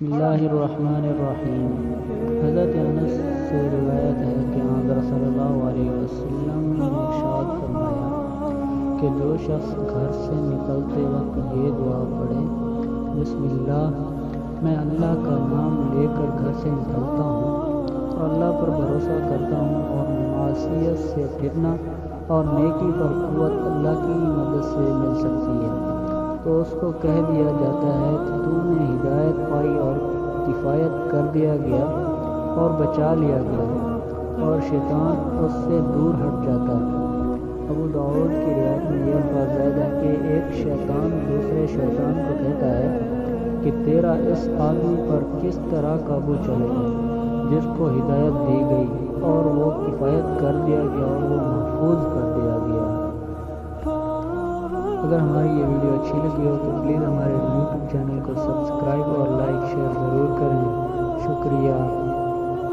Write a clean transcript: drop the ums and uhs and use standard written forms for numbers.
بسم اللہ الرحمن الرحیم۔ حضرت انس سے روایت ہے کہ آقا صلی اللہ علیہ وسلم نے ارشاد فرمایا کہ جو شخص گھر سے نکلتے وقت یہ دعا پڑھے، بسم اللہ، میں اللہ کا نام لے کر گھر سے نکلتا ہوں اور اللہ پر بھروسہ کرتا ہوں اور معصیت سے پھرنا اور نیکی پر قوت اللہ کی مدد سے مل سکتی ہے، تو اس کو کہہ دیا جاتا ہے کہ تو نے ہدایت پائی اور کفایت کر دیا گیا اور بچا لیا گیا اور شیطان اس سے دور ہٹ جاتا ہے۔ ابو داؤد کی روایت میں یہ الفاظ زائد ہے کہ ایک شیطان دوسرے شیطان کو کہتا ہے کہ تیرا اس آدمی پر کس طرح قابو چلے گا جس کو ہدایت دی گئی اور وہ کفایت کر دیا گیا اور وہ محفوظ کر دیا گیا۔ اگر ہماری یہ ویڈیو اچھی لگی ہو تو پلیز ہمارے یوٹیوب چینل کو سبسکرائب اور لائک شیئر ضرور کریں۔ شکریہ۔